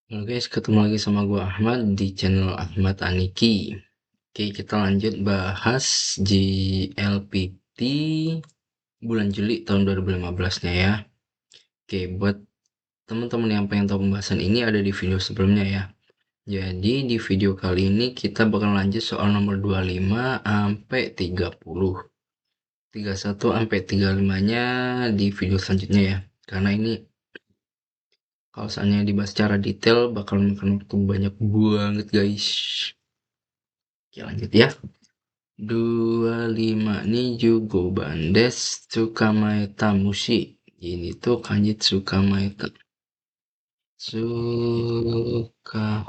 Halo guys, ketemu lagi sama gua Ahmad di channel Ahmad Aniki. Oke, kita lanjut bahas GLPT bulan Juli tahun 2015-nya ya. Oke, buat teman-teman yang pengen tahu pembahasan ini ada di video sebelumnya ya. Jadi di video kali ini kita bakal lanjut soal nomor 25 sampai 30. 31 sampai 35-nya di video selanjutnya ya. Karena ini kalau seandainya dibahas secara detail bakal makan waktu banyak banget guys. Oke, lanjut ya. 25 Nijugo Bandes Tsukamaeta Mushi. Ini tuh kanji Tsukamaeta. Tsuka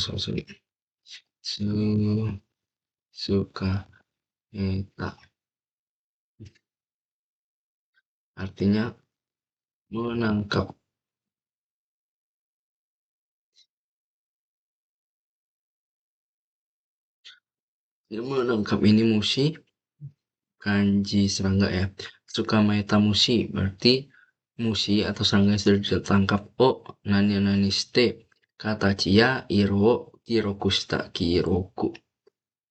sorry. Tsu Sukaeta. Artinya menangkap. Menangkap ini mushi kanji serangga ya. Tsukamaeta mushi berarti mushi atau serangga yang sudah ditangkap. Oh, nani nani ste. Kata Cia Iro Kirokusta Kiroku.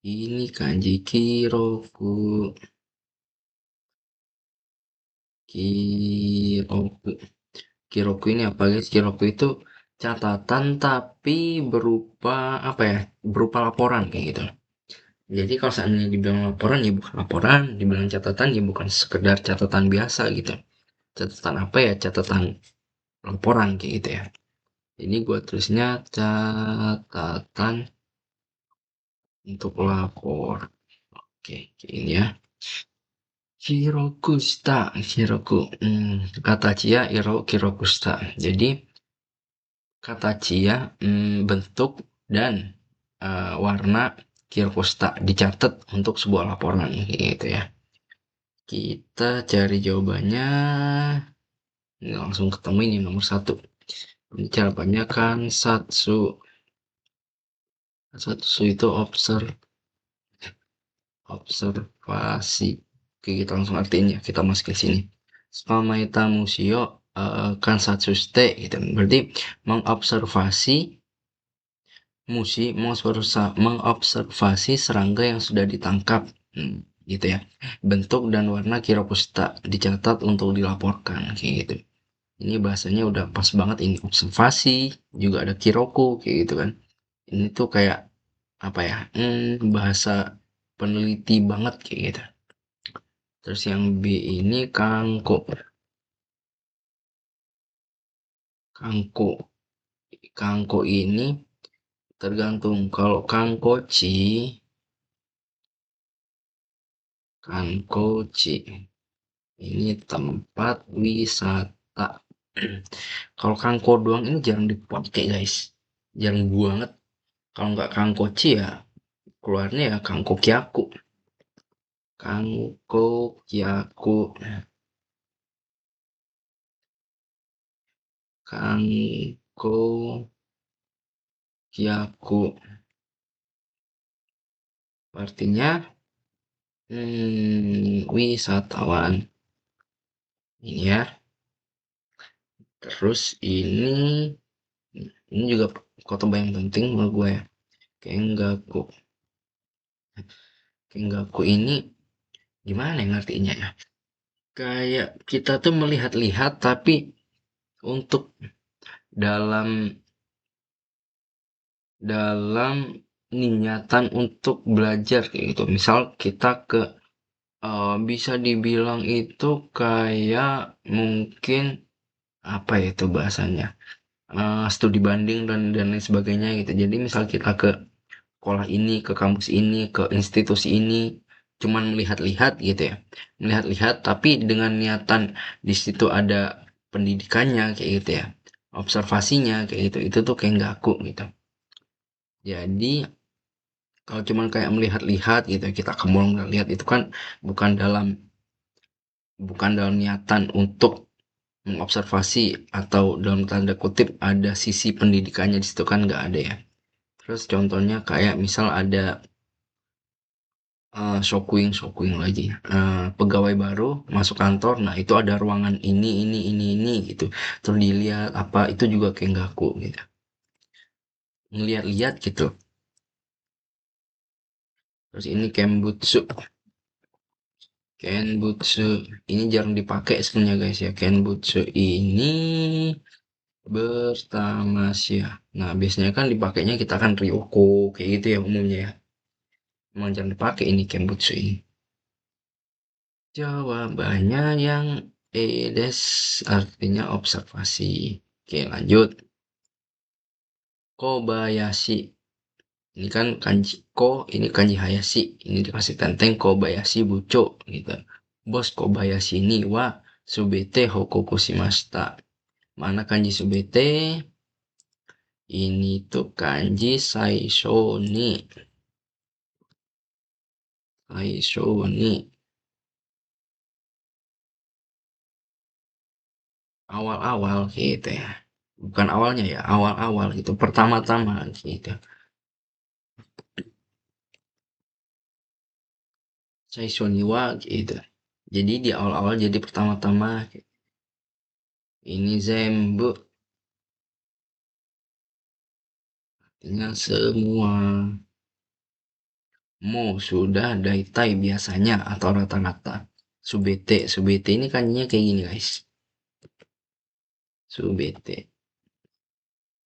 Ini kanji Kiroku. Kiroku. Kiroku ini apa guys? Kiroku itu catatan tapi berupa apa ya? Berupa laporan kayak gitu. Jadi kalau seandainya dibilang laporan ya bukan laporan, dibilang catatan ya bukan sekedar catatan biasa gitu. Catatan apa ya? Catatan laporan kayak gitu ya. Ini gua tulisnya catatan untuk lapor. Oke, kayak ini ya. Hirokusta, Hiroku. Kata Cia, Hirokusta. Jadi kata Cia, bentuk dan warna Hirokusta dicatat untuk sebuah laporan gitu ya. Kita cari jawabannya. Ini langsung ketemu ini nomor satu. Ini jawabannya kan Satsu. Satsu itu observasi. Oke, kita langsung artiin ya. Kita masuk ke sini. Spamaita musio kansatsuste gitu. Berarti mengobservasi mengobservasi serangga yang sudah ditangkap. Gitu ya. Bentuk dan warna kirokusta dicatat untuk dilaporkan kayak gitu. Ini bahasanya udah pas banget ini observasi, juga ada kiroku kayak gitu kan. Ini tuh kayak apa ya? Bahasa peneliti banget kayak gitu. Terus yang B ini kangko. Kangko. Kangko ini tergantung. Kalau Kangkochi ini tempat wisata. Kalau Kangko doang ini jarang dipakai guys. Jarang banget. Kalau nggak Kangkochi ya keluarnya ya Kangkokiaku. Kangkokiaku. Kangkokiaku. Artinya wisatawan. Ini ya. Terus ini juga kota yang penting menurut gue ya. Kengaku. Kengaku ini gimana ya ngertinya ya? Kayak kita tuh melihat-lihat tapi untuk dalam dalam niatan untuk belajar kayak gitu. Misal kita bisa dibilang itu kayak mungkin apa ya itu bahasanya? Studi banding dan lain sebagainya gitu. Jadi misal kita ke sekolah ini, ke kampus ini, ke institusi ini, cuman melihat-lihat gitu ya. Melihat-lihat tapi dengan niatan di situ ada pendidikannya kayak gitu ya. Observasinya kayak gitu. Itu tuh kayak nggak aku gitu. Jadi kalau cuman kayak melihat-lihat gitu kita ke mall lihat itu kan bukan dalam bukan dalam niatan untuk mengobservasi atau dalam tanda kutip ada sisi pendidikannya di situ kan nggak ada ya. Terus contohnya kayak misal ada Showing lagi. Pegawai baru masuk kantor, nah itu ada ruangan ini gitu. Terus dilihat apa itu juga kayak gaku gitu. Ngeliat-liat gitu. Terus ini Kenbutsu. Kenbutsu ini jarang dipakai sebenarnya guys ya. Kenbutsu ini bertamasya. Nah, biasanya kan dipakainya kita kan Ryoko kayak gitu ya umumnya ya. Emang jarang dipakai ini Kenbutsu ini. Jawabannya yang Edes artinya observasi. Oke, lanjut. Kobayashi. Ini kan kanji ko, ini kanji hayashi. Ini dikasih tenteng Kobayashi buco gitu. Bos Kobayashi ini wa subete hokoku shimashita. Mana kanji subete? Ini tuh kanji saisho ni. Saisho ni. Awal-awal gitu ya. Bukan awalnya ya, awal-awal gitu. Pertama-tama gitu. Saisho ni wa gitu. Jadi di awal-awal jadi pertama-tama. Ini zenbu. Artinya semua. Mo sudah daitai biasanya atau rata-rata. Subete. Subete ini kanjinya kayak gini guys. Subete.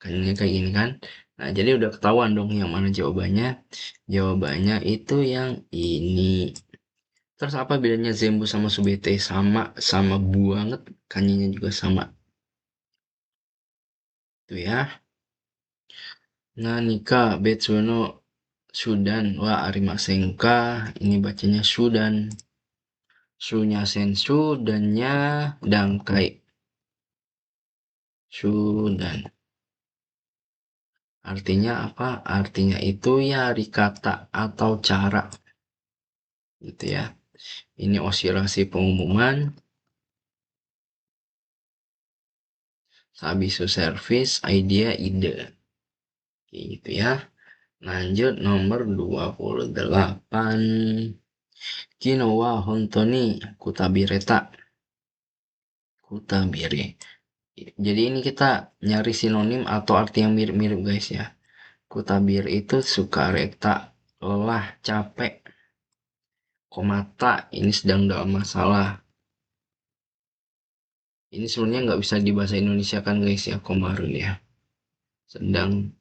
Kanjinya kayak gini kan. Nah, jadi udah ketahuan dong yang mana jawabannya. Jawabannya itu yang ini. Terus apa bedanya Zenbu sama Subete? Sama, sama banget. Kanjinya juga sama. Tuh ya. Nah, nikah Betsuno Sudan. Wah, Arimasenka. Ini bacanya Sudan. Sunya Sensu dannya Dangkai. Sudan. Artinya apa? Artinya itu ya rikata atau cara. Gitu ya. Ini oscilasi pengumuman. Sabisu service, idea, ide. Gitu ya. Lanjut nomor 28. Kino wa honto ni kutabireta. Kutabire. Jadi ini kita nyari sinonim atau arti yang mirip-mirip guys ya. Kutabir itu sukareta, lelah, capek. Komata ini sedang dalam masalah. Ini sebenarnya nggak bisa di bahasa Indonesia kan guys ya, komarun ya. Sedang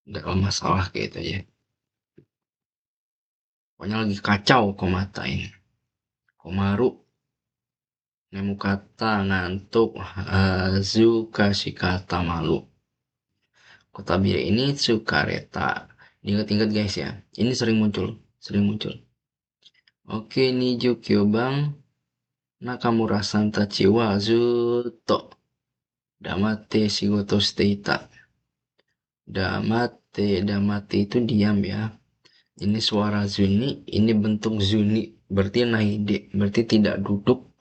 dalam masalah gitu ya. Pokoknya lagi kacau komata ini. Komaru, nemu kata ngantuk, zu kasih kata malu. Kota bir ini sukareta. Ingat-ingat guys ya. Ini sering muncul, sering muncul. Oke, Nijo Kyobang Nakamura Santachi wa zutto damate shigoto shite ita. Damate itu diam ya. Ini suara zuni, ini bentuk zuni, berarti naide, berarti tidak duduk.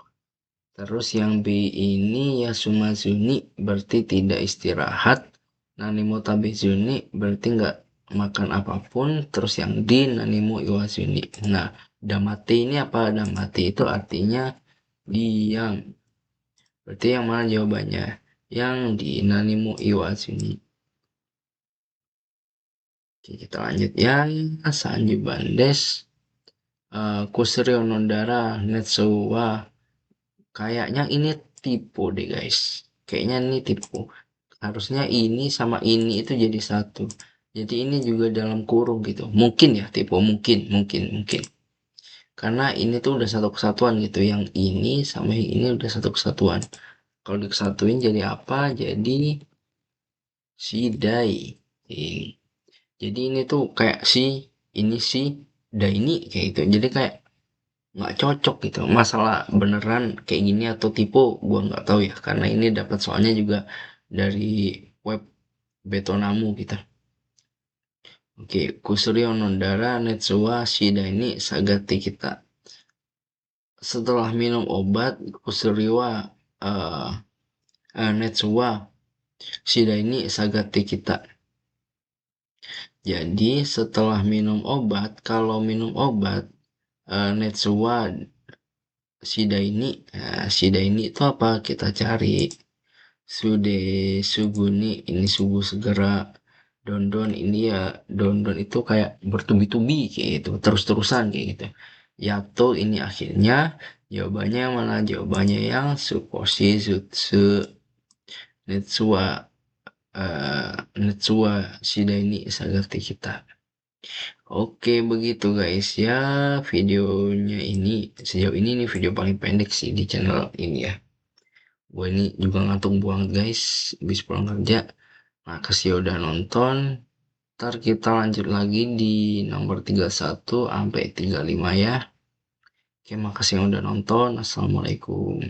Terus yang B ini ya sumazuni, berarti tidak istirahat. Nanimo tabezuni, berarti nggak makan apapun. Terus yang D nanimo iwazuni. Nah, damate ini apa? Damate itu artinya diam. Berarti yang mana jawabannya? Yang di nanimo iwazuni. Oke, kita lanjut ya. Sanji Bandes. Kusri Onodara Netsu wa kayaknya ini tipu deh guys. Kayaknya ini tipu. Harusnya ini sama ini itu jadi satu. Jadi ini juga dalam kurung gitu. Mungkin ya tipu, mungkin. Karena ini tuh udah satu kesatuan gitu. Yang ini sama yang ini udah satu kesatuan. Kalau dikesatuin jadi apa? Jadi sidai. Jadi ini tuh kayak ini si, ini kayak gitu. Jadi kayak nggak cocok gitu, masalah beneran kayak gini atau tipe gua nggak tahu ya, karena ini dapat soalnya juga dari web Betonamu kita. Oke, Kusuri Onodara Netsuwa Shida ini Sagati kita. Setelah minum obat Kusuriwa uh, Netsuwa Shida ini Sagati kita. Jadi setelah minum obat, kalau minum obat Netsua Sidaini, nah, Sidaini itu apa? Kita cari Sude Suguni, ini subuh segera. Dondon ini ya, Dondon itu kayak bertubi-tubi kayak gitu, terus-terusan kayak gitu. Yato ini akhirnya, jawabannya yang mana? Jawabannya yang Sukoshi Sutsu Netsua Netsua Shidaini Sagakti kita. Oke begitu guys ya, videonya ini sejauh ini nih video paling pendek sih di channel ini ya. Gue ini juga ngantuk banget guys, habis pulang kerja. Makasih ya udah nonton. Ntar kita lanjut lagi di nomor 31 sampai 35 ya. Oke, makasih yang udah nonton. Assalamualaikum.